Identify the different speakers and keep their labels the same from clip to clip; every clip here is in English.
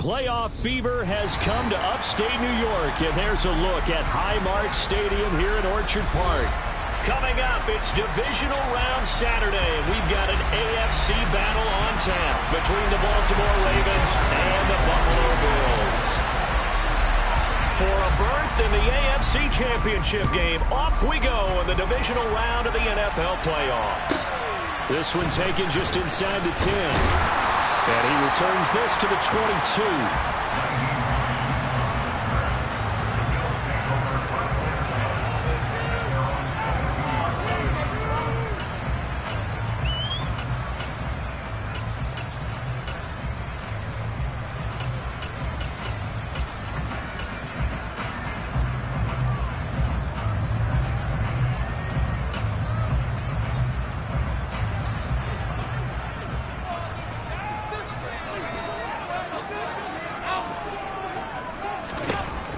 Speaker 1: Playoff fever has come to upstate New York, and there's a look at Highmark Stadium here in Orchard Park. Coming up, it's divisional round Saturday, and we've got an AFC battle on tap between the Baltimore Ravens and the Buffalo Bills. For a berth in the AFC Championship game, off we go in the divisional round of the NFL playoffs. This one taken just inside the 10. And he returns this to the 22.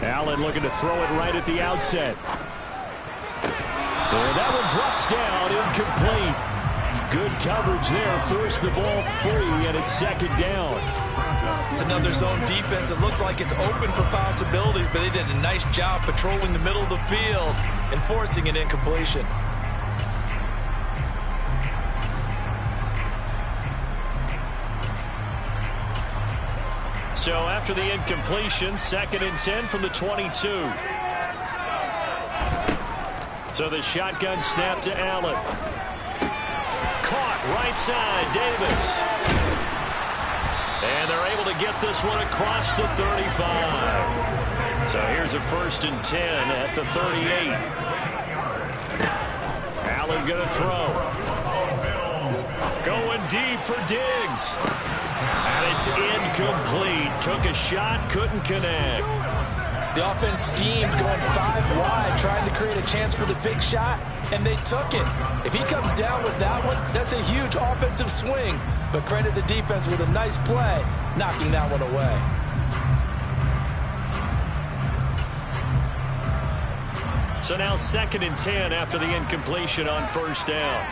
Speaker 1: Allen looking to throw it right at the outset. And that one drops down, incomplete. Good coverage there, forced the ball free, and it's second down.
Speaker 2: It's another zone defense. It looks like it's open for possibilities, but they did a nice job patrolling the middle of the field and forcing an incompletion.
Speaker 1: So after the incompletion, 2nd and 10 from the 22. So the shotgun snap to Allen. Caught right side, Davis. And they're able to get this one across the 35. So here's a 1st and 10 at the 38. Allen going to throw. Going deep for Diggs. And it's incomplete. Took a shot, couldn't connect.
Speaker 2: The offense schemed, going 5 wide, trying to create a chance for the big shot, and they took it. If he comes down with that one, that's a huge offensive swing. But credit the defense with a nice play, knocking that one away.
Speaker 1: So now 2nd and 10 after the incompletion on 1st down.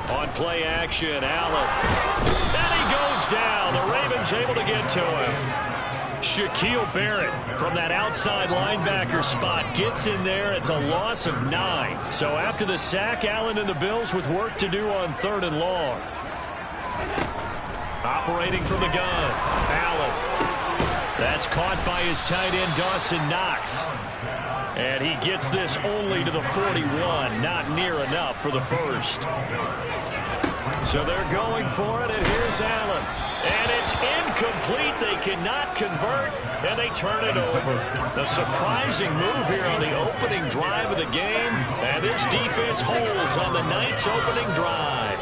Speaker 1: On play action, Allen. And he goes down. The Ravens able to get to him. Shaquille Barrett from that outside linebacker spot gets in there. It's a loss of 9. So after the sack, Allen and the Bills with work to do on 3rd and long. Operating from the gun, Allen. That's caught by his tight end, Dawson Knox. And he gets this only to the 41. Not near enough for the first. So they're going for it, and here's Allen. And it's incomplete. They cannot convert, and they turn it over. The surprising move here on the opening drive of the game. And this defense holds on the Knights' opening drive.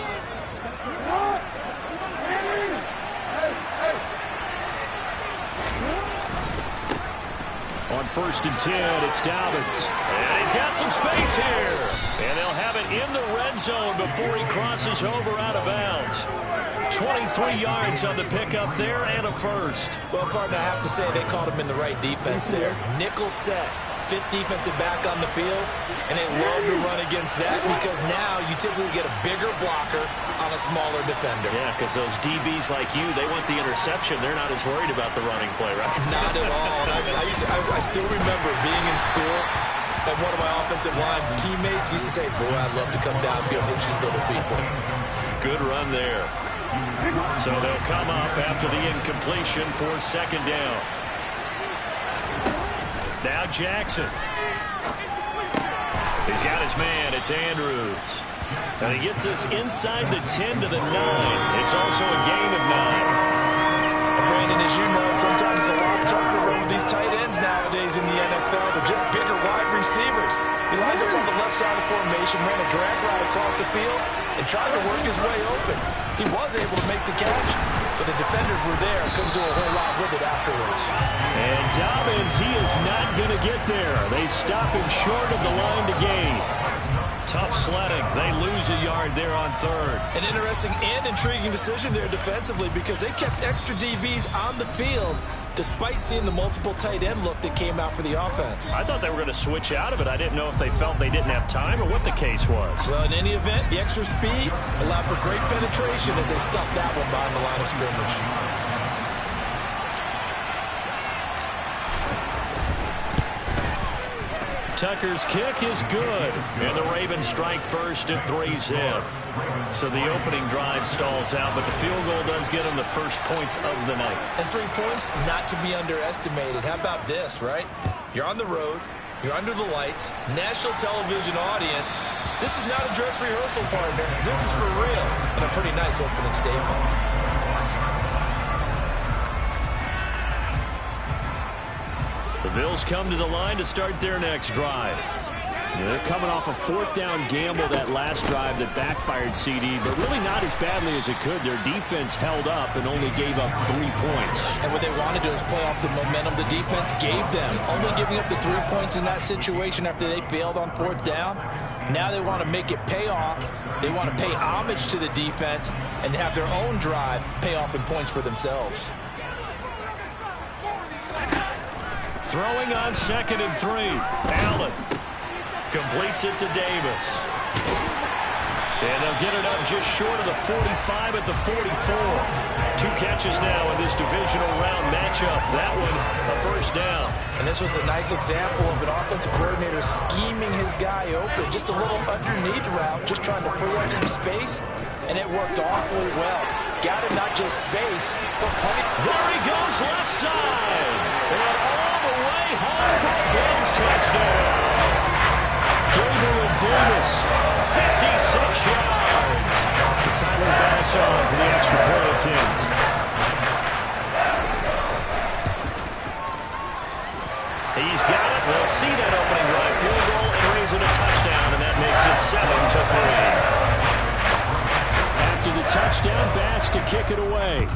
Speaker 1: On 1st and 10, it's Dobbins. And he's got some space here. And they'll have it in the red zone before he crosses over out of bounds. 23 yards on the pickup there and a first.
Speaker 2: Well, partner, I have to say they caught him in the right defense there. Nickel set. 5th defensive back on the field, and they love to run against that because now you typically get a bigger blocker on a smaller defender.
Speaker 1: Yeah, because those DBs like you, they want the interception. They're not as worried about the running play, right?
Speaker 2: Not at all. I still remember being in school, and one of my offensive line teammates used to say, boy, I'd love to come downfield and hit you little people.
Speaker 1: Good run there. So they'll come up after the incompletion for 2nd down. Now Jackson. He's got his man. It's Andrews. And he gets this inside the 10 to the 9. It's also a gain of 9.
Speaker 2: Brandon, as you know, sometimes it's a lot tougher to run with these tight ends nowadays in the NFL. They're just bigger wide receivers. He lined up on the left side of the formation, ran a drag route across the field, and tried to work his way open. He was able to make the catch, but the defenders were there and couldn't do a whole lot with it afterwards.
Speaker 1: And Dobbins, he is not going to get there. They stop him short of the line to gain. Tough sledding. They lose a yard there on 3rd.
Speaker 2: An interesting and intriguing decision there defensively because they kept extra DBs on the field despite seeing the multiple tight end look that came out for the offense.
Speaker 1: I thought they were going to switch out of it. I didn't know if they felt they didn't have time or what the case was.
Speaker 2: Well, in any event, the extra speed allowed for great penetration as they stuffed that one behind the line of scrimmage.
Speaker 1: Tucker's kick is good, and the Ravens strike first at 3's in. So the opening drive stalls out, but the field goal does get them the first points of the night.
Speaker 2: And 3 points, not to be underestimated. How about this, right? You're on the road, you're under the lights, national television audience. This is not a dress rehearsal, partner. This is for real, and a pretty nice opening statement.
Speaker 1: The Bills come to the line to start their next drive. They're coming off a 4th down gamble that last drive that backfired, CD, but really not as badly as it could. Their defense held up and only gave up 3 points.
Speaker 2: And what they want to do is play off the momentum the defense gave them. Only giving up the 3 points in that situation after they failed on 4th down. Now they want to make it pay off. They want to pay homage to the defense and have their own drive pay off in points for themselves.
Speaker 1: Throwing on 2nd and 3. Allen completes it to Davis. And they'll get it up just short of the 45 at the 44. 2 catches now in this divisional round matchup. That one a first down.
Speaker 2: And this was a nice example of an offensive coordinator scheming his guy open. Just a little underneath route, just trying to free up some space. And it worked awfully well. Got him not just space, but plenty.
Speaker 1: There he goes left side. And all the way home for a Bills touchdown. Gabriel Davis, 56 yards. The Tyler Bass on for the extra point attempt. He's got it. We'll see that opening drive field goal and raise it a touchdown, and that makes it 7-3. After the touchdown, Bass to kick it away.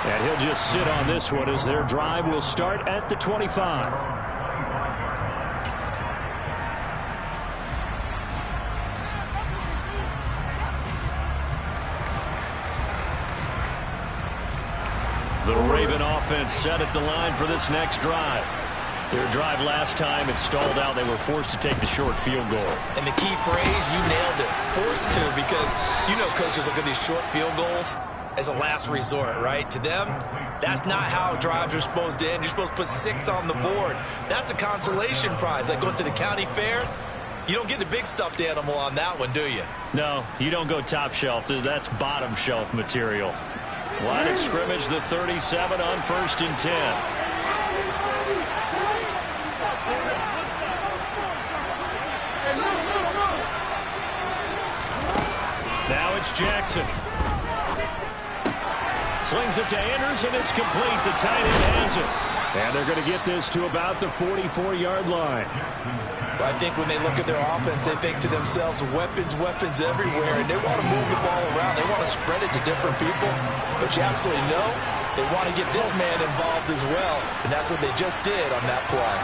Speaker 1: And he'll just sit on this one as their drive will start at the 25. The Raven offense set at the line for this next drive. Their drive last time, it stalled out. They were forced to take the short field goal.
Speaker 2: And the key phrase, you nailed it. Forced to, because you know coaches look at these short field goals as a last resort, right? To them, that's not how drives are supposed to end. You're supposed to put 6 on the board. That's a consolation prize. Like going to the county fair, you don't get the big stuffed animal on that one, do you?
Speaker 1: No, you don't go top shelf. That's bottom shelf material. Line of scrimmage, the 37 on 1st and 10. Now it's Jackson. Slings it to Anders, and it's complete. The tight end has it. And they're going to get this to about the 44-yard line.
Speaker 2: I think when they look at their offense, they think to themselves, weapons, weapons everywhere, and they want to move the ball around. They want to spread it to different people. But you absolutely know they want to get this man involved as well, and that's what they just did on that play.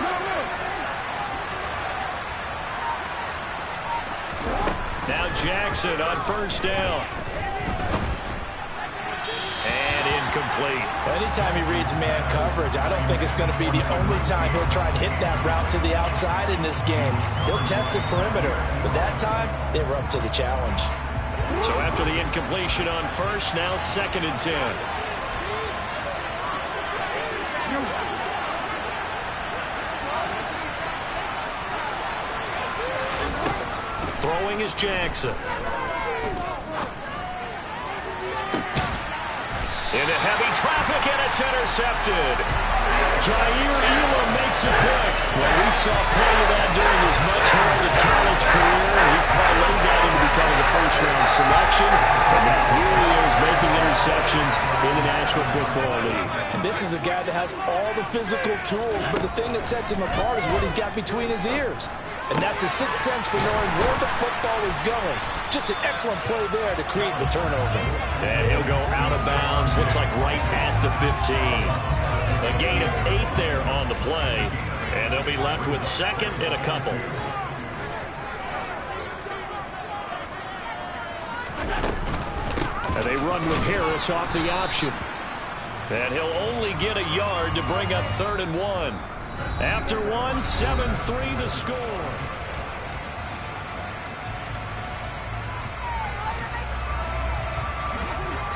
Speaker 1: Now Jackson on 1st down. And incomplete.
Speaker 2: Anytime he reads man coverage, I don't think it's going to be the only time he'll try and hit that route to the outside in this game. He'll test the perimeter, but that time they were up to the challenge.
Speaker 1: So after the incompletion on 1st, now 2nd and 10. Throwing is Jackson. Into heavy traffic, and it's intercepted. Jair Elam makes it quick. Well, we saw plenty of that during his much-heralded college career. He parlayed that into becoming a first-round selection. And now here he is making interceptions in the National Football League.
Speaker 2: And this is a guy that has all the physical tools, but the thing that sets him apart is what he's got between his ears. And that's the sixth sense for knowing where the football is going. Just an excellent play there to create the turnover.
Speaker 1: And he'll go out of bounds. Looks like right at the 15. A gain of 8 there on the play. And they'll be left with 2nd and a couple. And they run with Harris off the option. And he'll only get a yard to bring up 3rd and 1. After 1, 7-3 the score.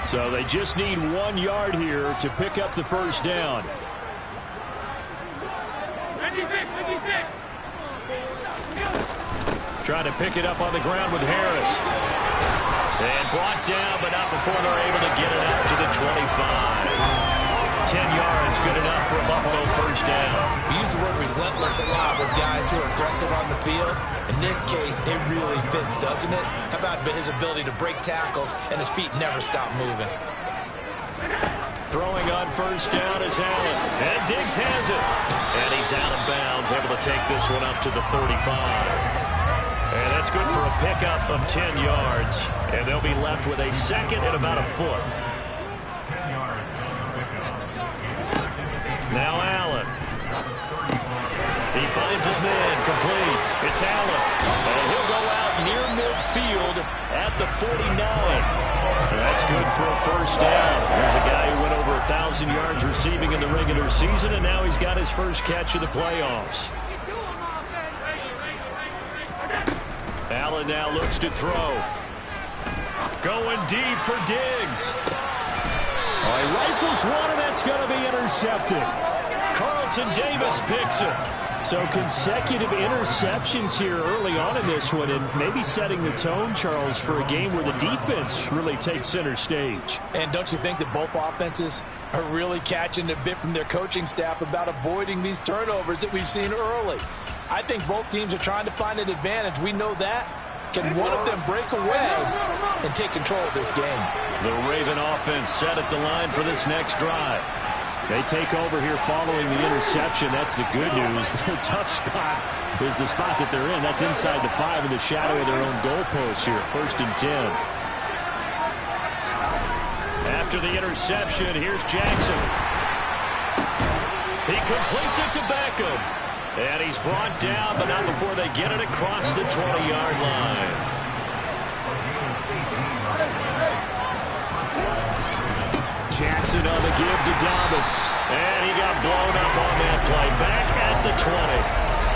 Speaker 1: So they just need 1 yard here to pick up the first down. Trying to pick it up on the ground with Harris. And brought down, but not before they're able to get it out to the 25. 10 yards, good enough for a Buffalo first down.
Speaker 2: We use the word relentless a lot with guys who are aggressive on the field. In this case, it really fits, doesn't it? How about his ability to break tackles and his feet never stop moving?
Speaker 1: Throwing on first down is Allen. And Diggs has it. And he's out of bounds, able to take this one up to the 35. And that's good for a pickup of 10 yards. And they'll be left with a second and about a foot. Now Allen. He finds his man complete. It's Allen. And he'll go out near midfield at the 49. That's good for a first down. There's a guy who went over 1,000 yards receiving in the regular season, and now he's got his first catch of the playoffs. Allen now looks to throw. Going deep for Diggs. He rifles one, and that's going to be intercepted. Carlton Davis picks it. So consecutive interceptions here early on in this one, and maybe setting the tone, Charles, for a game where the defense really takes center stage.
Speaker 2: And don't you think that both offenses are really catching a bit from their coaching staff about avoiding these turnovers that we've seen early? I think both teams are trying to find an advantage. We know that. Can one of them break away and take control of this game?
Speaker 1: The Raven offense set at the line for this next drive. They take over here following the interception. That's the good news. Their tough spot is the spot that they're in. That's inside the 5 in the shadow of their own goalpost here. 1st and 10. After the interception, here's Jackson. He completes it to Beckham. And he's brought down, but not before they get it across the 20-yard line. Jackson on the give to Dobbins. And he got blown up on that play. Back at the 20.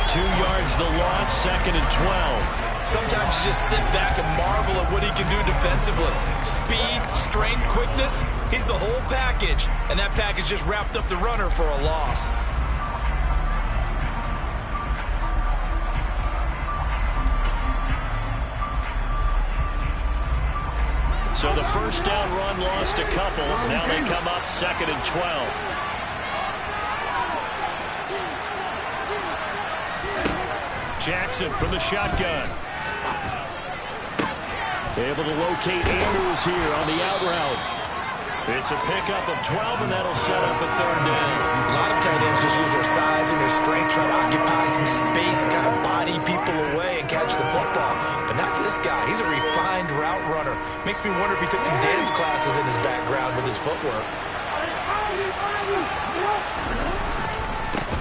Speaker 1: 2 yards the loss, 2nd and 12.
Speaker 2: Sometimes you just sit back and marvel at what he can do defensively. Speed, strength, quickness. He's the whole package. And that package just wrapped up the runner for a loss.
Speaker 1: So the first down run lost a couple. Now they come up 2nd and 12. Jackson from the shotgun. Able to locate Andrews here on the out route. It's a pickup of 12, and that'll set up a 3rd down.
Speaker 2: A lot of tight ends just use their size and their strength, try to occupy some space and kind of body people away and catch the football. But not this guy. He's a refined route runner. Makes me wonder if he took some dance classes in his background with his footwork.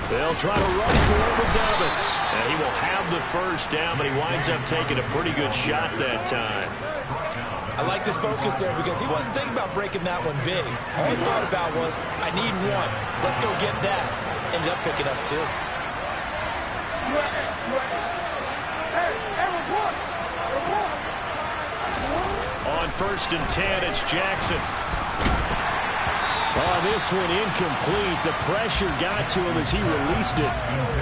Speaker 1: They'll try to run for it with Dobbins. And he will have the first down, but he winds up taking a pretty good shot that time.
Speaker 2: I like his focus there because he wasn't thinking about breaking that one big. All he thought about was, I need one. Let's go get that. Ended up picking up 2.
Speaker 1: On 1st and 10, it's Jackson. Oh, this one incomplete. The pressure got to him as he released it.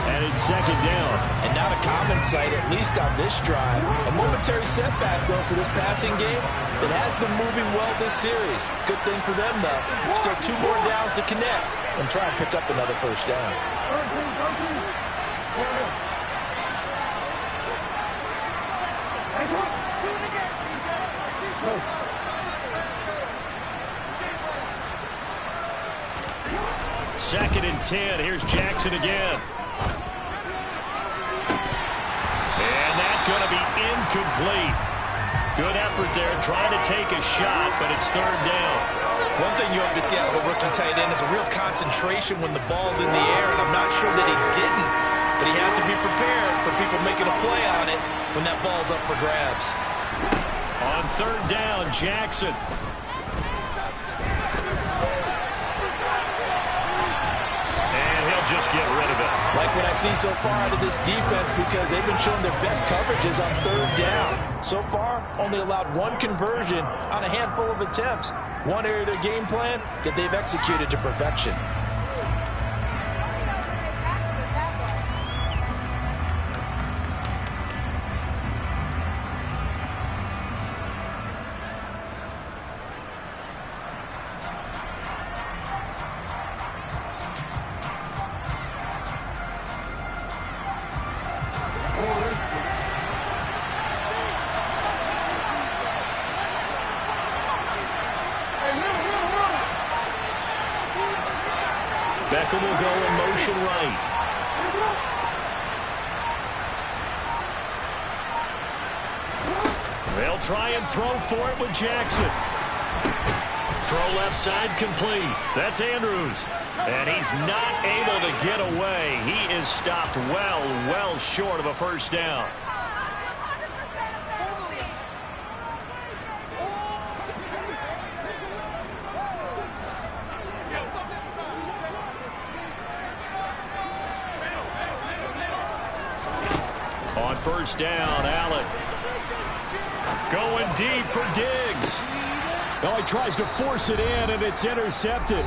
Speaker 1: And it's 2nd down.
Speaker 2: And not a common sight, at least on this drive. A momentary setback, though, for this passing game that has been moving well this series. Good thing for them, though. Still 2 more downs to connect and try and pick up another first down.
Speaker 1: Second and 10. Here's Jackson again. And that's going to be incomplete. Good effort there, trying to take a shot, but it's 3rd down.
Speaker 2: One thing you hope to see out of a rookie tight end is a real concentration when the ball's in the air, and I'm not sure that he didn't. But he has to be prepared for people making a play on it when that ball's up for grabs.
Speaker 1: On 3rd down, Jackson. just get rid of it.
Speaker 2: Like what I see so far out of this defense, because they've been showing their best coverages on third down. So far, only allowed one conversion on a handful of attempts. One area of their game plan that they've executed to perfection.
Speaker 1: Beckham will go in motion right. They'll try and throw for it with Jackson. Throw left side complete. That's Andrews. And he's not able to get away. He is stopped well short of a first down. On first down, Allen going deep for Diggs. Oh, he tries to force it in, and it's intercepted.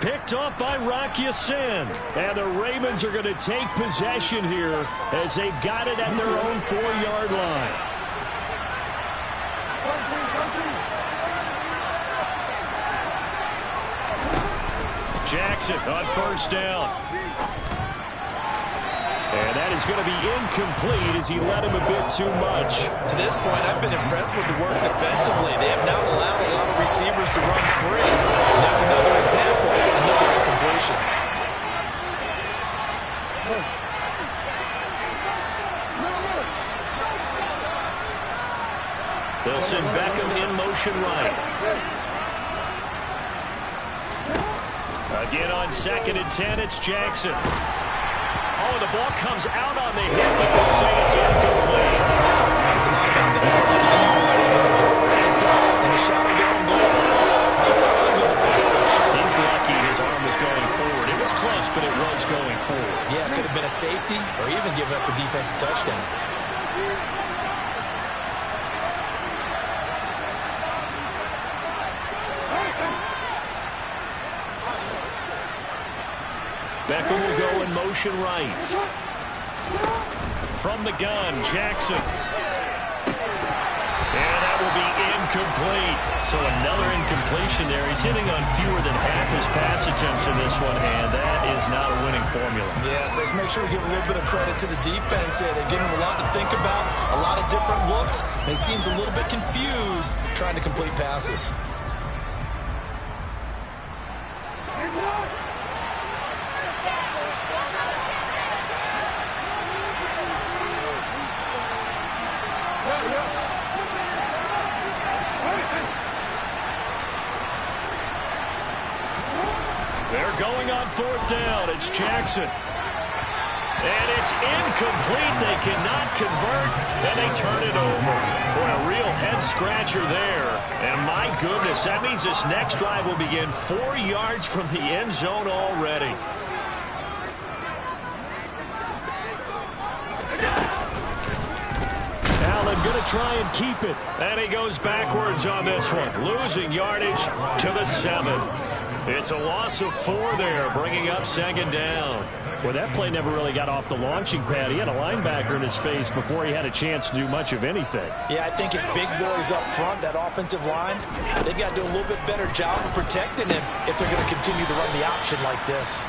Speaker 1: Picked up by Rocky Sin. And the Ravens are going to take possession here as they've got it at their own 4-yard line. Jackson on first down. And that is going to be incomplete as he led him a bit too much.
Speaker 2: To this point, I've been impressed with the work defensively. They have not allowed a lot of receivers to run free. And there's another example, another incompletion.
Speaker 1: They'll send Beckham in motion right. Again on 2nd and 10, it's Jackson. Oh, the ball comes out on the hit, but they'll say it's incomplete.
Speaker 2: There's a lot about that play. You can easily see coming backed up in the shadow of their own goal. Maybe not really going to face pressure.
Speaker 1: He's lucky his arm was going forward. It was close, but it was going forward.
Speaker 2: Yeah, it could have been a safety or even giving up a defensive touchdown.
Speaker 1: Beckham will go in motion right. From the gun, Jackson. And that will be incomplete. So another incompletion there. He's hitting on fewer than half his pass attempts in this one, and that is not a winning formula.
Speaker 2: Yes, let's make sure we give a little bit of credit to the defense here. They're giving him a lot to think about, a lot of different looks, and he seems a little bit confused trying to complete passes.
Speaker 1: They're going on 4th down. It's Jackson. And it's incomplete. They cannot convert, and they turn it over. Boy, a real head-scratcher there. And my goodness, that means this next drive will begin 4 yards from the end zone already. Allen going to try and keep it. And he goes backwards on this one. Losing yardage to the 7. It's a loss of 4 there, bringing up 2nd down. Well, that play never really got off the launching pad. He had a linebacker in his face before he had a chance to do much of anything.
Speaker 2: Yeah, I think his big boys up front, that offensive line, they've got to do a little bit better job of protecting him if they're going to continue to run the option like this.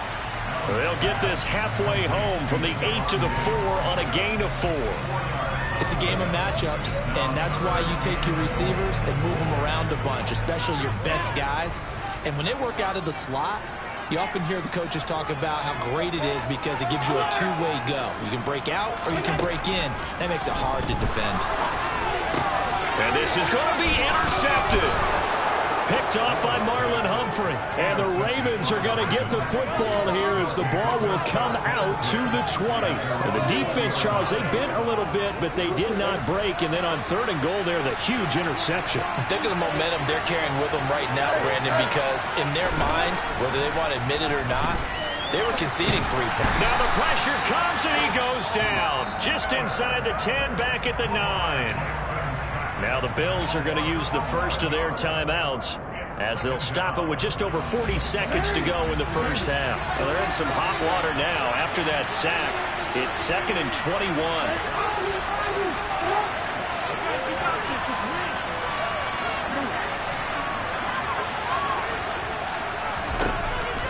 Speaker 1: They'll get this halfway home from the 8 to the 4 on a gain of 4.
Speaker 2: It's a game of matchups, and that's why you take your receivers and move them around a bunch, especially your best guys. And when they work out of the slot, you often hear the coaches talk about how great it is because it gives you a two-way go. You can break out or you can break in. That makes it hard to defend.
Speaker 1: And this is going to be intercepted. Picked off by Marlon Humphrey. And the Ravens are going to get the football here as the ball will come out to the 20. And the defense, Charles, they bent a little bit, but they did not break. And then on 3rd and goal there, the huge interception.
Speaker 2: Think of the momentum they're carrying with them right now, Brandon, because in their mind, whether they want to admit it or not, they were conceding 3 points.
Speaker 1: Now the pressure comes, and he goes down. Just inside the 10, back at the 9. Now the Bills are going to use the first of their timeouts, as they'll stop it with just over 40 seconds to go in the first half. Well, they're in some hot water now after that sack. It's 2nd and 21.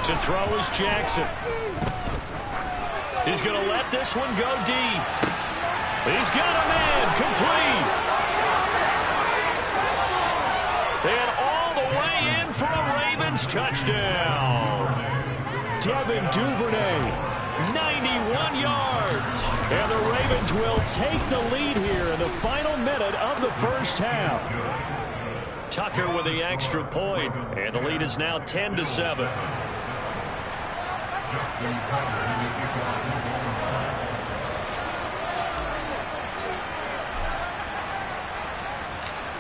Speaker 1: To throw is Jackson. He's going to let this one go deep. He's got a man complete. And all the way in for a Ravens touchdown. Devin Duvernay, 91 yards. And the Ravens will take the lead here in the final minute of the first half. Tucker with the extra point, and the lead is now 10-7.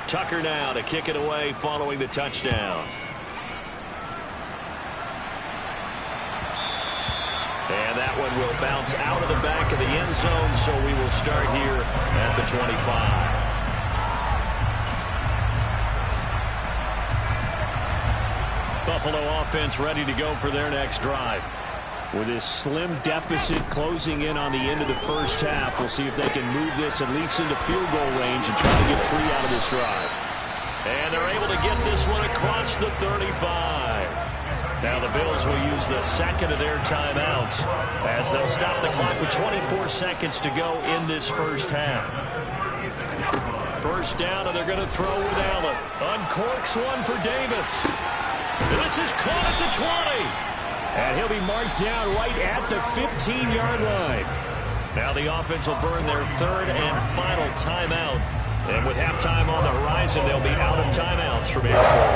Speaker 1: Tucker now to kick it away following the touchdown. And that one will bounce out of the back of the end zone, so we will start here at the 25. Buffalo offense ready to go for their next drive. With this slim deficit closing in on the end of the first half, we'll see if they can move this at least into field goal range and try to get 3 out of this drive. And they're able to get this one across the 35. Now the Bills will use the second of their timeouts, as they'll stop the clock with 24 seconds to go in this first half. First down, and they're going to throw with Allen. Uncorks one for Davis. This is caught at the 20. And he'll be marked down right at the 15-yard line. Now the offense will burn their 3rd and final timeout. And with halftime on the horizon, they'll be out of timeouts from here forward.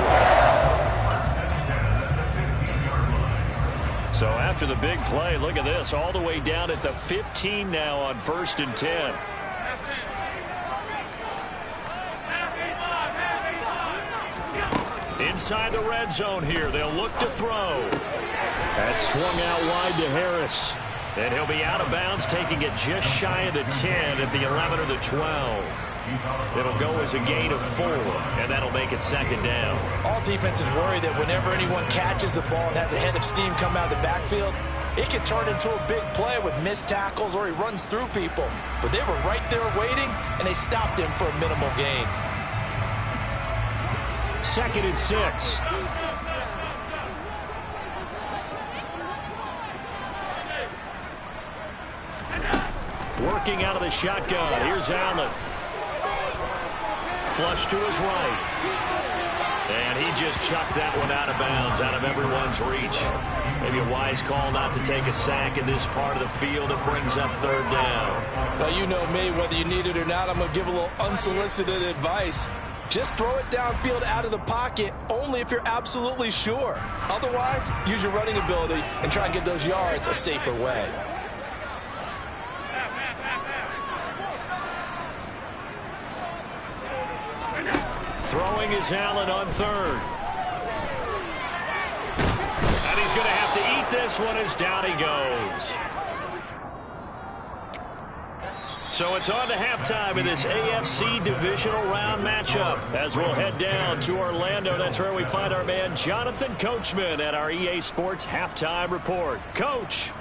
Speaker 1: So after the big play, look at this, all the way down at the 15 now on 1st and 10. Inside the red zone here, they'll look to throw. That's swung out wide to Harris. And he'll be out of bounds, taking it just shy of the 10 at the 11 or the 12. It'll go as a gain of 4, and that'll make it 2nd down.
Speaker 2: All defenses worry that whenever anyone catches the ball and has a head of steam come out of the backfield, it can turn into a big play with missed tackles or he runs through people. But they were right there waiting, and they stopped him for a minimal gain.
Speaker 1: 2nd and 6. Working out of the shotgun. Here's Allen. Flush to his right. And he just chucked that one out of bounds, out of everyone's reach. Maybe a wise call not to take a sack in this part of the field. It brings up 3rd down.
Speaker 2: Well, you know me, whether you need it or not, I'm going to give a little unsolicited advice. Just throw it downfield out of the pocket only if you're absolutely sure. Otherwise, use your running ability and try and get those yards a safer way.
Speaker 1: Throwing is Allen on 3rd. And he's going to have to eat this one as down he goes. So it's on to halftime in this AFC divisional round matchup as we'll head down to Orlando. That's where we find our man Jonathan Coachman at our EA Sports Halftime Report. Coach.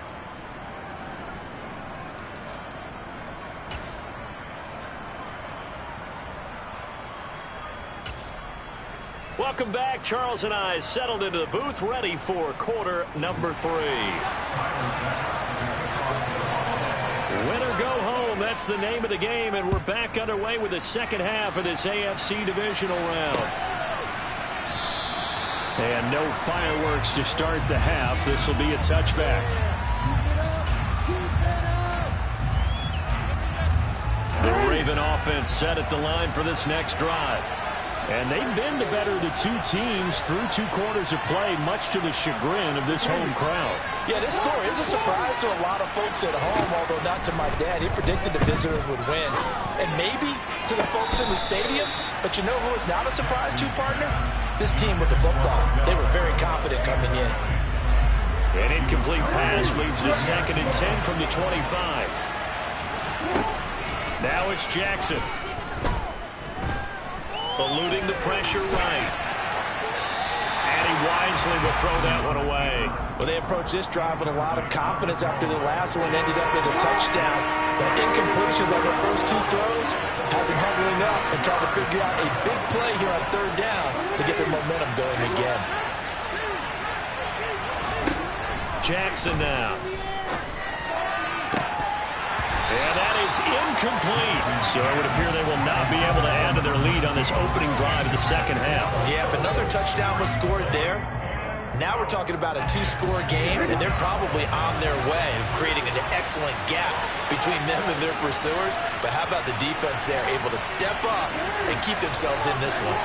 Speaker 1: Welcome back. Charles and I settled into the booth, ready for quarter number 3. Win or go home, that's the name of the game, and we're back underway with the second half of this AFC divisional round. And no fireworks to start the half. This will be a touchback. The Raven offense set at the line for this next drive. And they've been the better of the two teams through 2 quarters of play, much to the chagrin of this home crowd.
Speaker 2: Yeah, this score is a surprise to a lot of folks at home, although not to my dad. He predicted the visitors would win. And maybe to the folks in the stadium, but you know who is not a surprise to, partner? This team with the football. They were very confident coming in.
Speaker 1: An incomplete pass leads to 2nd and 10 from the 25. Now it's Jackson. Eluding the pressure right. And he wisely will throw that one away.
Speaker 2: Well, they approached this drive with a lot of confidence after the last one ended up as a touchdown. But incompletions on their first 2 throws has them huddling up and trying to figure out a big play here on 3rd down to get their momentum going again.
Speaker 1: Jackson now. And that is incomplete. So it would appear they will not be able to add to their lead on this opening drive of the 2nd half.
Speaker 2: Yeah, if another touchdown was scored there, now we're talking about a 2-score game, and they're probably on their way of creating an excellent gap between them and their pursuers. But how about the defense there, able to step up and keep themselves in this one?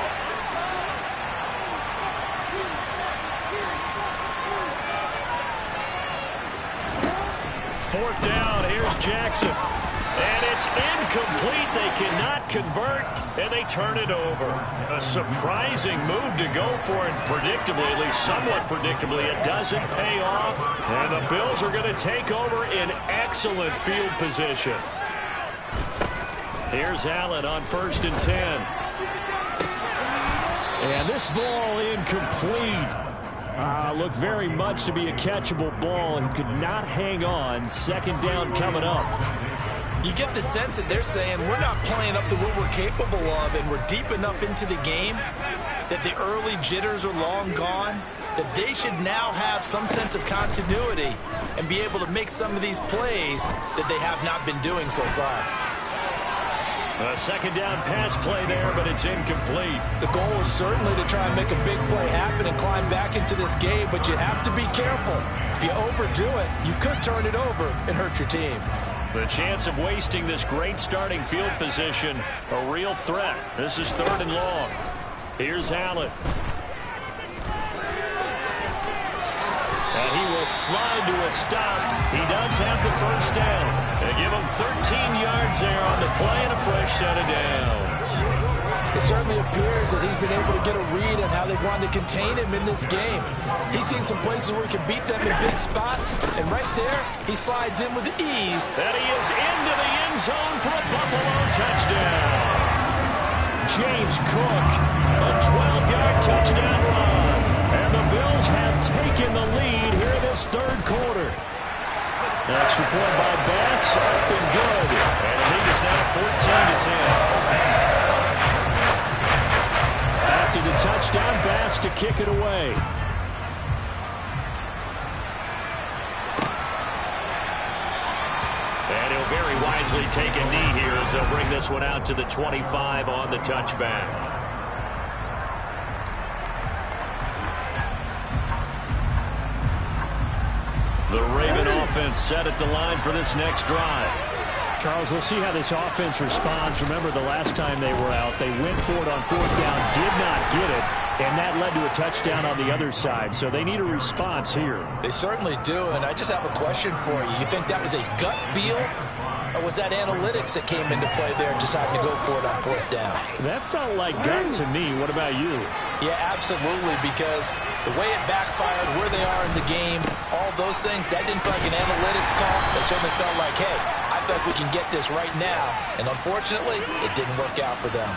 Speaker 1: Fourth down, here's Jackson. And it's incomplete. They cannot convert, and they turn it over. A surprising move to go for it, predictably, at least somewhat predictably. It doesn't pay off, and the Bills are going to take over in excellent field position. Here's Allen on 1st and 10. And this ball incomplete. Looked very much to be a catchable ball and could not hang on. 2nd down coming up.
Speaker 2: You get the sense that they're saying we're not playing up to what we're capable of, and we're deep enough into the game that the early jitters are long gone, that they should now have some sense of continuity and be able to make some of these plays that they have not been doing so far.
Speaker 1: A 2nd down pass play there, but it's incomplete.
Speaker 2: The goal is certainly to try and make a big play happen and climb back into this game, but you have to be careful. If you overdo it, you could turn it over and hurt your team.
Speaker 1: The chance of wasting this great starting field position, a real threat. This is 3rd and long. Here's Allen. And he will slide to a stop. He does have the 1st down. They give him 13 yards there on the play and a fresh set of downs.
Speaker 2: It certainly appears that he's been able to get a read on how they've wanted to contain him in this game. He's seen some places where he can beat them in big spots, and right there, he slides in with ease.
Speaker 1: And he is into the end zone for a Buffalo touchdown. James Cook, a 12-yard touchdown run. And the Bills have taken the lead here in this 3rd quarter. Extra point by Bass, up and good. And the lead is now 14-10. After the touchdown, Bass to kick it away. And he'll very wisely take a knee here as they'll bring this one out to the 25 on the touchback. The Raven offense set at the line for this next drive. Charles, we'll see how this offense responds. Remember, the last time they were out, they went for it on 4th down, did not get it, and that led to a touchdown on the other side. So they need a response here.
Speaker 2: They certainly do, and I just have a question for you. You think that was a gut feel, or was that analytics that came into play there deciding to go for it on 4th down?
Speaker 1: That felt like gut to me. What about you?
Speaker 2: Yeah, absolutely, because the way it backfired, where they are in the game, all those things, that didn't feel like an analytics call. It certainly felt like, hey, I feel like we can get this right now. And unfortunately, it didn't work out for them.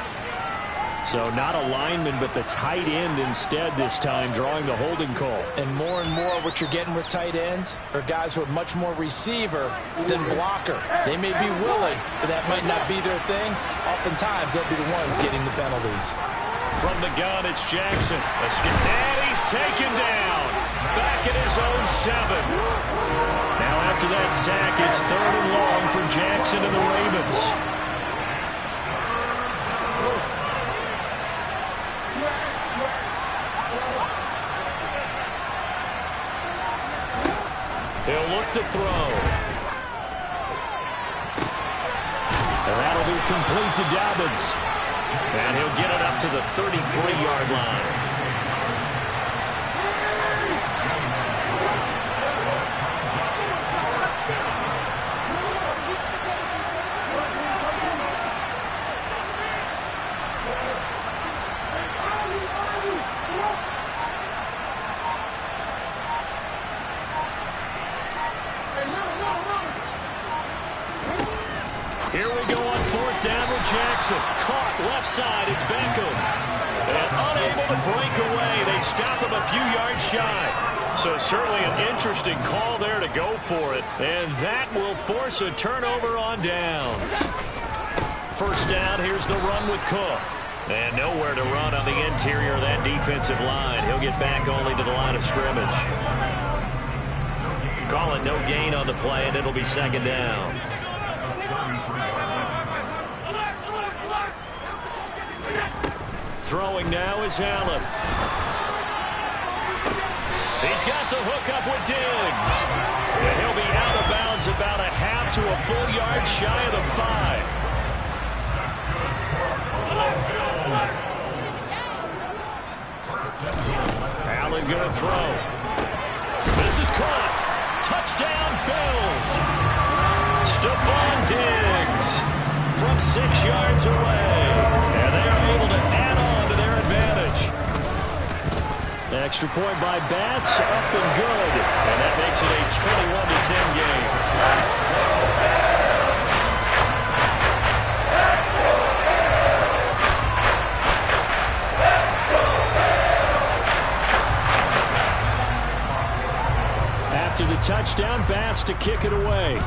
Speaker 1: So not a lineman, but the tight end instead this time, drawing the holding call.
Speaker 2: And more what you're getting with tight ends are guys who are much more receiver than blocker. They may be willing, but that might not be their thing. Oftentimes, they'll be the ones getting the penalties.
Speaker 1: From the gun, it's Jackson. And he's taken down. Back at his own 7. Now after that sack, it's 3rd and long for Jackson and the Ravens. He'll look to throw. And that'll be complete to Dobbins. And he'll get it up to the 33-yard line. Jackson. Caught left side. It's Beckham. And unable to break away. They stop him a few yards shy. So certainly an interesting call there to go for it. And that will force a turnover on downs. First down, here's the run with Cook. And nowhere to run on the interior of that defensive line. He'll get back only to the line of scrimmage. Call it no gain on the play, and it'll be second down. Throwing now is Allen. He's got the hook up with Diggs. And he'll be out of bounds about a half to a full yard shy of the 5. Allen going to throw. This is caught. Touchdown, Bills. Stephon Diggs from 6 yards away. And they are able to add on to their advantage. Extra point by Bass, up and good. And that makes it a 21-10 game. After the touchdown, Bass to kick it away.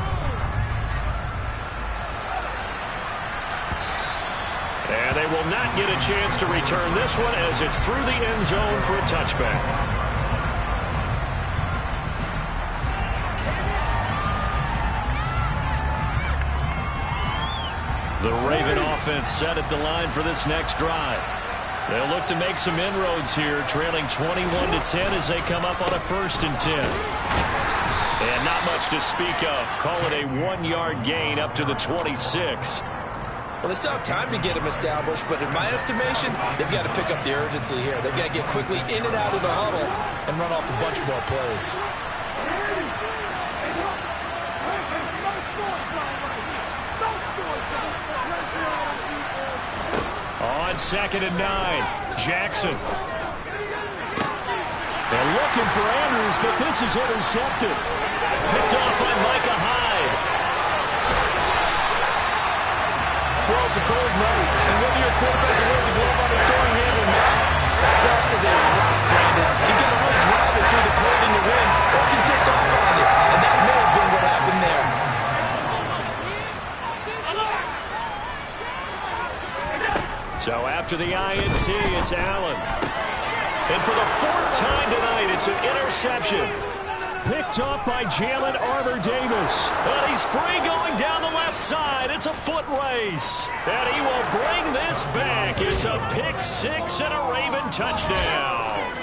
Speaker 1: And they will not get a chance to return this one as it's through the end zone for a touchback. The Raven offense set at the line for this next drive. They'll look to make some inroads here, trailing 21-10 as they come up on a 1st and 10. And not much to speak of. Call it a 1-yard gain up to the 26.
Speaker 2: Well, they still have time to get him established, but in my estimation, they've got to pick up the urgency here. They've got to get quickly in and out of the huddle and run off a bunch more plays.
Speaker 1: On 2nd and 9, Jackson. They're looking for Andrews, but this is intercepted. Picked off by Micah Hyde.
Speaker 2: Well, it's a cold night, and whether you're a quarterback that wears a glove on his throwing hand or not, that ball is a rock, Brandon. You got to really drive it through the cold in the wind, or it can take off on you, and that may have been what happened there.
Speaker 1: So after the INT, it's Allen. And for the 4th time tonight, it's an interception. Picked off by Jalen Armour-Davis. And he's free going down the left side. It's a foot race. And he will bring this back. It's a pick 6 and a Raven touchdown.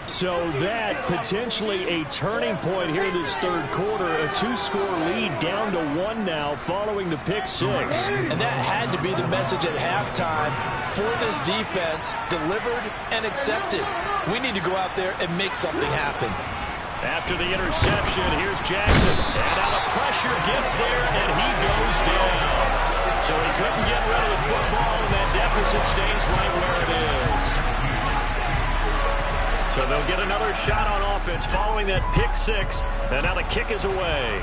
Speaker 1: So that potentially a turning point here this 3rd quarter. A 2-score lead down to 1 now following the pick 6.
Speaker 2: And that had to be the message at halftime for this defense. Delivered and accepted. We need to go out there and make something happen.
Speaker 1: After the interception, here's Jackson. And now the pressure gets there, and he goes down. So he couldn't get rid of the football, and that deficit stays right where it is. So they'll get another shot on offense following that pick 6. And now the kick is away.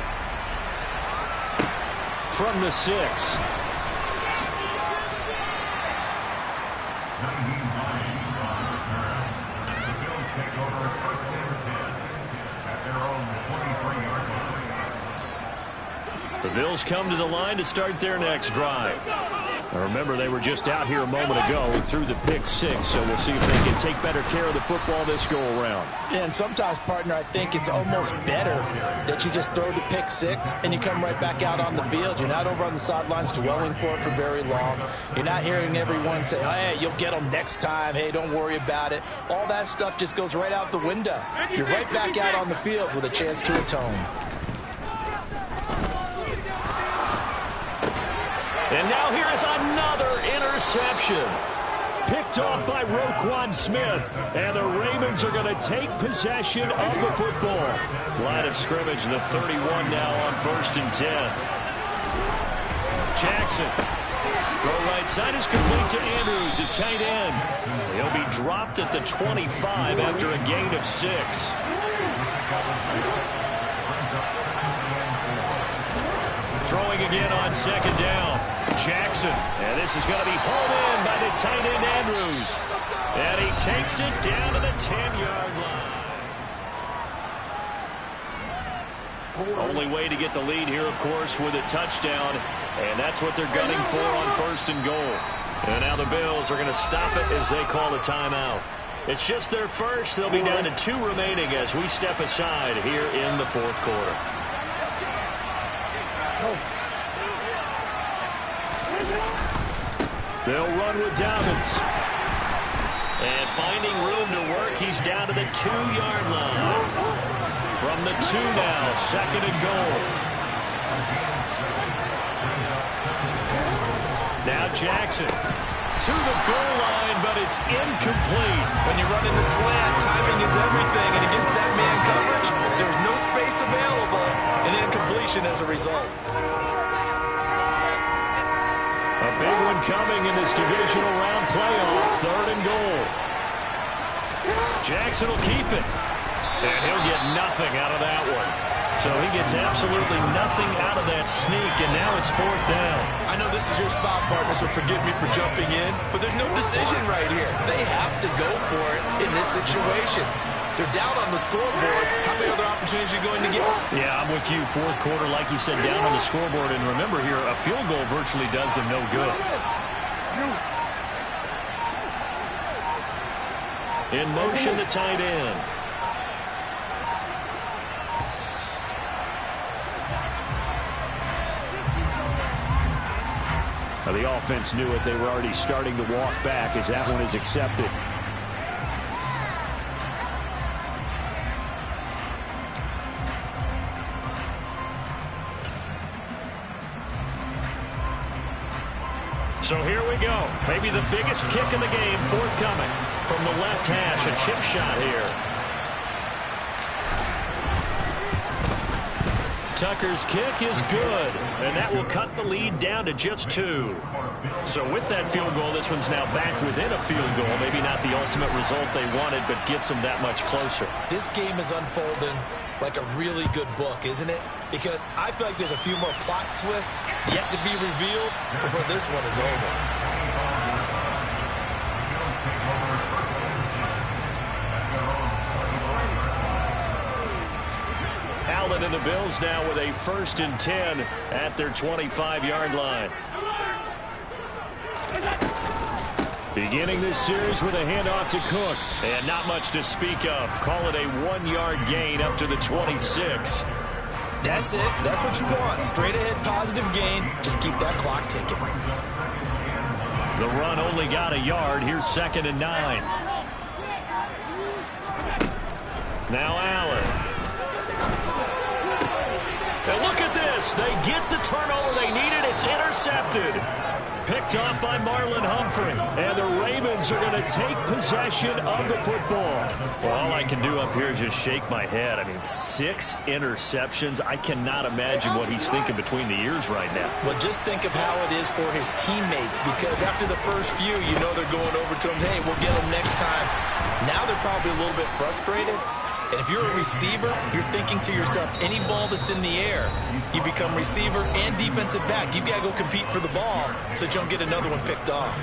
Speaker 1: From the 6. The Bills come to the line to start their next drive. Now remember, they were just out here a moment ago through the pick 6, so we'll see if they can take better care of the football this go-around.
Speaker 2: And sometimes, partner, I think it's almost better that you just throw the pick 6 and you come right back out on the field. You're not over on the sidelines dwelling for it for very long. You're not hearing everyone say, hey, you'll get them next time. Hey, don't worry about it. All that stuff just goes right out the window. You're right back out on the field with a chance to atone.
Speaker 1: And now here is another interception. Picked off by Roquan Smith. And the Ravens are going to take possession of the football. Line of scrimmage, the 31 now on 1st and 10. Jackson. Throw right side is complete to Andrews, his tight end. He'll be dropped at the 25 after a gain of 6. Throwing again on 2nd down. Jackson. And this is going to be hauled in by the tight end Andrews. And he takes it down to the 10-yard line. Only way to get the lead here, of course, with a touchdown. And that's what they're gunning for on 1st and goal. And now the Bills are going to stop it as they call a timeout. It's just their first. They'll be down to 2 remaining as we step aside here in the 4th quarter. They'll run with Dobbins. And finding room to work, he's down to the 2-yard line. From the 2 now, 2nd and goal. Now Jackson to the goal line, but it's incomplete.
Speaker 2: When you run into slant, timing is everything, and against that man coverage, there's no space available, and incompletion as a result.
Speaker 1: A big one coming in this divisional round playoff, 3rd and goal. Jackson will keep it, and he'll get nothing out of that one. So he gets absolutely nothing out of that sneak, and now it's 4th down.
Speaker 2: I know this is your spot, partner, so forgive me for jumping in, but there's no decision right here. They have to go for it in this situation. They're down on the scoreboard. How many other opportunities are you going to get?
Speaker 1: Yeah, I'm with you. 4th quarter, like you said, down on the scoreboard. And remember here, a field goal virtually does them no good. In motion, the tight end. Now, the offense knew it. They were already starting to walk back as that one is accepted. So here we go. Maybe the biggest kick in the game forthcoming from the left hash. A chip shot here. Tucker's kick is good, and that will cut the lead down to just 2. So with that field goal, this one's now back within a field goal. Maybe not the ultimate result they wanted, but gets them that much closer.
Speaker 2: This game is unfolding like a really good book, isn't it? Because I feel like there's a few more plot twists yet to be revealed before this one is over.
Speaker 1: Allen and the Bills now with a 1st and 10 at their 25-yard line. Beginning this series with a handoff to Cook. And not much to speak of. Call it a 1-yard gain up to the 26.
Speaker 2: That's it. That's what you want. Straight ahead positive gain. Just keep that clock ticking.
Speaker 1: The run only got a yard. Here's 2nd and 9. Now Allen. And look at this. They get the turnover they needed. It's intercepted. Picked off by Marlon Humphrey. And the Ravens are going to take possession of the football. Well, all I can do up here is just shake my head. I mean, 6 interceptions. I cannot imagine what he's thinking between the ears right now.
Speaker 2: Well, just think of how it is for his teammates, because after the first few, you know they're going over to him, hey, we'll get him next time. Now they're probably a little bit frustrated. And if you're a receiver, you're thinking to yourself, any ball that's in the air, you become receiver and defensive back. You've got to go compete for the ball so that you don't get another one picked off.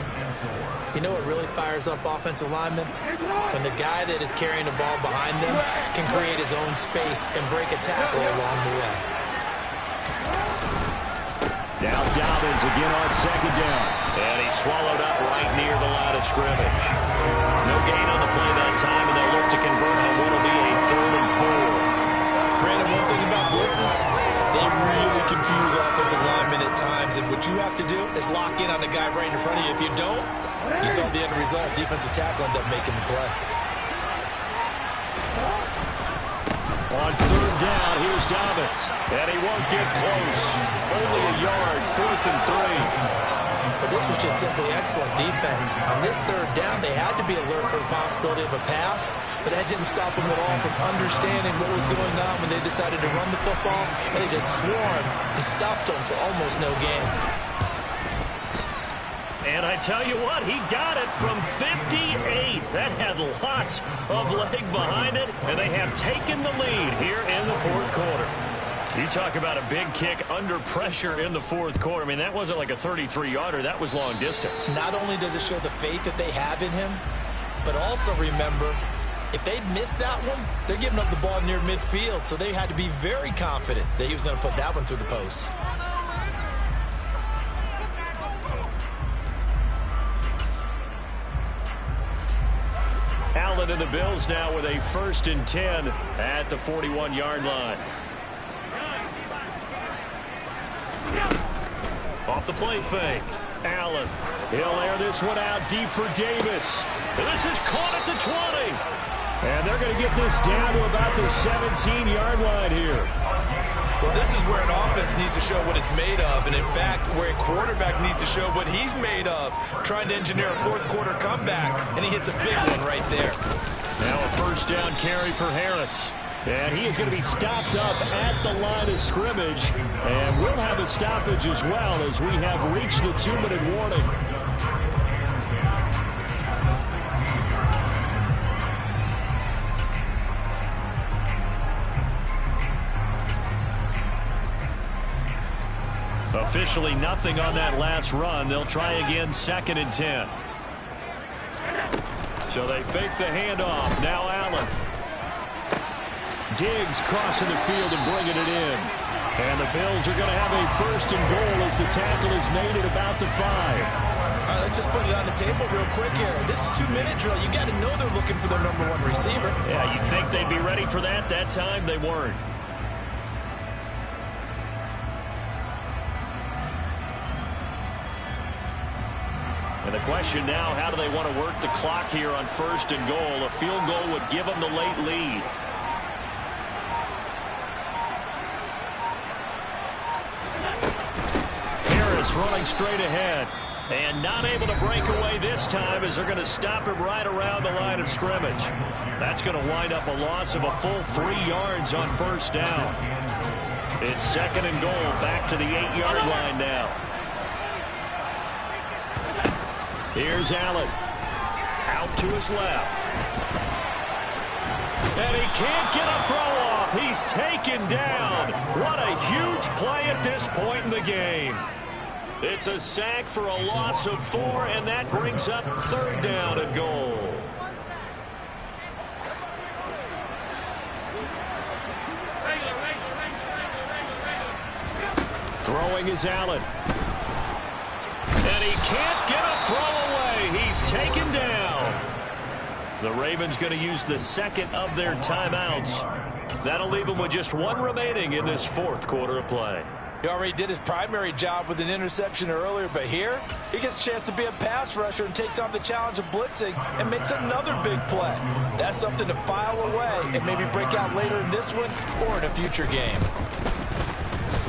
Speaker 2: You know what really fires up offensive linemen? When the guy that is carrying the ball behind them can create his own space and break a tackle along the way.
Speaker 1: Now Dobbins again on 2nd down. And he's swallowed up right near the line of scrimmage. No gain on the play that time, and they'll look to convert on what will be a 3rd and 4.
Speaker 2: Brandon, one thing about blitzes, they really confuse offensive linemen at times, and what you have to do is lock in on the guy right in front of you. If you don't, you saw the end result. Defensive tackle end up making the play.
Speaker 1: On 3rd down, here's Dobbins. And he won't get close. Only a yard, 4th and 3.
Speaker 2: But this was just simply excellent defense. On this 3rd down, they had to be alert for the possibility of a pass, but that didn't stop them at all from understanding what was going on when they decided to run the football, and they just swarmed and stopped them for almost no gain.
Speaker 1: And I tell you what, he got it from 58. That had lots of leg behind it, and they have taken the lead here in the 4th quarter. You talk about a big kick under pressure in the fourth quarter. I mean, that wasn't like a 33-yarder. That was long distance.
Speaker 2: Not only does it show the faith that they have in him, but also remember, if they'd missed that one, they're giving up the ball near midfield, so they had to be very confident that he was going to put that one through the post.
Speaker 1: Allen and the Bills now with a 1st and 10 at the 41-yard line. Off the play fake. Allen. He'll air this one out deep for Davis. And this is caught at the 20. And they're going to get this down to about the 17-yard line here.
Speaker 2: Well, this is where an offense needs to show what it's made of. And, in fact, where a quarterback needs to show what he's made of, trying to engineer a fourth-quarter comeback. And he hits a big one right there.
Speaker 1: Now a 1st down carry for Harris. And he is going to be stopped up at the line of scrimmage. And we'll have a stoppage as well as we have reached the 2-minute warning. Officially nothing on that last run. They'll try again 2nd and 10. So they fake the handoff. Now Allen. Diggs crossing the field and bringing it in. And the Bills are going to have a 1st and goal as the tackle is made at about the 5.
Speaker 2: All right, let's just put it on the table real quick here. This is 2-minute drill. You got to know they're looking for their #1 receiver.
Speaker 1: Yeah, you think they'd be ready for that? That time they weren't. And the question now, how do they want to work the clock here on 1st and goal? A field goal would give them the late lead. Harris running straight ahead. And not able to break away this time as they're going to stop him right around the line of scrimmage. That's going to wind up a loss of a full 3 yards on 1st down. It's 2nd and goal, back to the 8-yard line now. Here's Allen. Out to his left. And he can't get a throw off. He's taken down. What a huge play at this point in the game. It's a sack for a loss of 4, and that brings up 3rd down and goal. Throwing is Allen. And he can't get a throw away. He's taken down. The Ravens going to use the 2nd of their timeouts. That'll leave them with just 1 remaining in this 4th quarter of play.
Speaker 2: He already did his primary job with an interception earlier, but here he gets a chance to be a pass rusher and takes on the challenge of blitzing and makes another big play. That's something to file away and maybe break out later in this one or in a future game.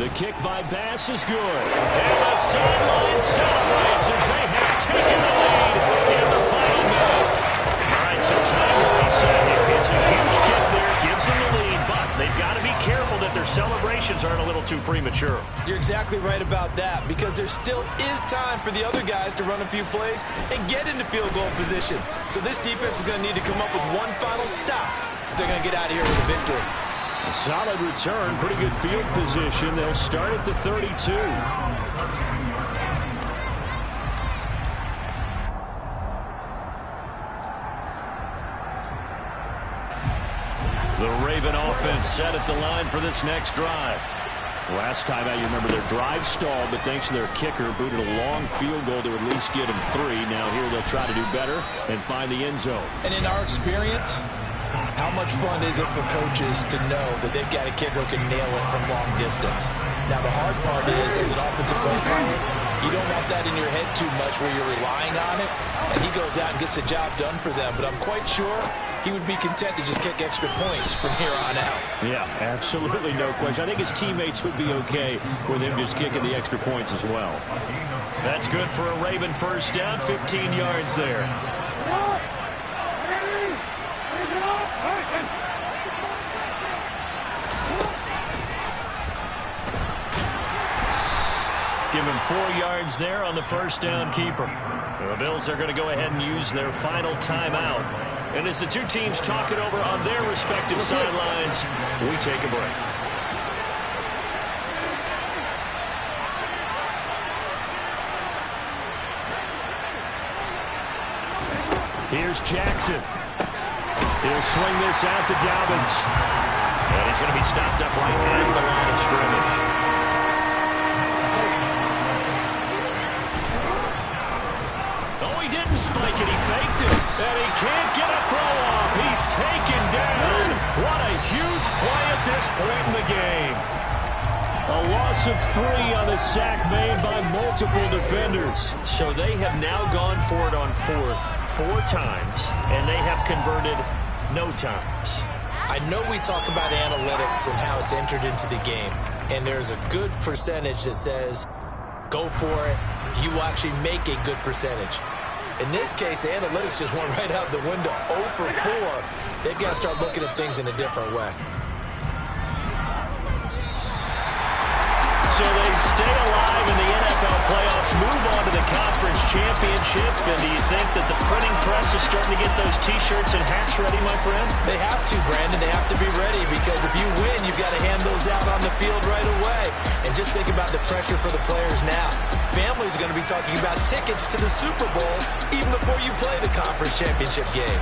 Speaker 1: The kick by Bass is good. And the sideline celebrates as they have taken the lead in the final minute. All right, so time to reset here. It's a huge kick there. Gives them the lead, but they've got to be careful that their celebrations aren't a little too premature.
Speaker 2: You're exactly right about that, because there still is time for the other guys to run a few plays and get into field goal position. So this defense is going to need to come up with one final stop if they're going to get out of here with a victory.
Speaker 1: A solid return, pretty good field position. They'll start at the 32. The Raven offense set at the line for this next drive. Last time out, you remember their drive stalled, but thanks to their kicker, booted a long field goal to at least get them 3. Now here they'll try to do better and find the end zone.
Speaker 2: And in our experience, how much fun is it for coaches to know that they've got a kicker who can nail it from long distance? Now, the hard part is, as an offensive play caller, you don't want that in your head too much where you're relying on it, and he goes out and gets the job done for them. But I'm quite sure he would be content to just kick extra points from here on out.
Speaker 1: Yeah, absolutely, no question. I think his teammates would be okay with him just kicking the extra points as well. That's good for a Raven 1st down, 15 yards there. Give him 4 yards there on the 1st down keeper. The Bills are going to go ahead and use their final timeout. And as the two teams talk it over on their respective sidelines, we take a break. Here's Jackson. He'll swing this out to Dobbins.
Speaker 3: And he's going to be stopped up right at the line of scrimmage.
Speaker 1: Oh, he didn't spike it. He faked it. And he can't get a throw off. He's taken down. What a huge play at this point in the game. A loss of 3 on the sack made by multiple defenders.
Speaker 3: So they have now gone for it on 4 times, and they have converted no times.
Speaker 2: I know we talk about analytics and how it's entered into the game, and there's a good percentage that says, go for it, you will actually make a good percentage. In this case, the analytics just went right out the window. 0 for 4. They've got to start looking at things in a different way.
Speaker 1: So they stay alive in the NFL playoffs, move on to the conference championship. And do you think that the printing press is starting to get those T-shirts and hats ready, my friend?
Speaker 2: They have to, Brandon. They have to be ready because if you win, you've got to hand those out on the field right away. And just think about the pressure for the players now. Families are going to be talking about tickets to the Super Bowl even before you play the conference championship game.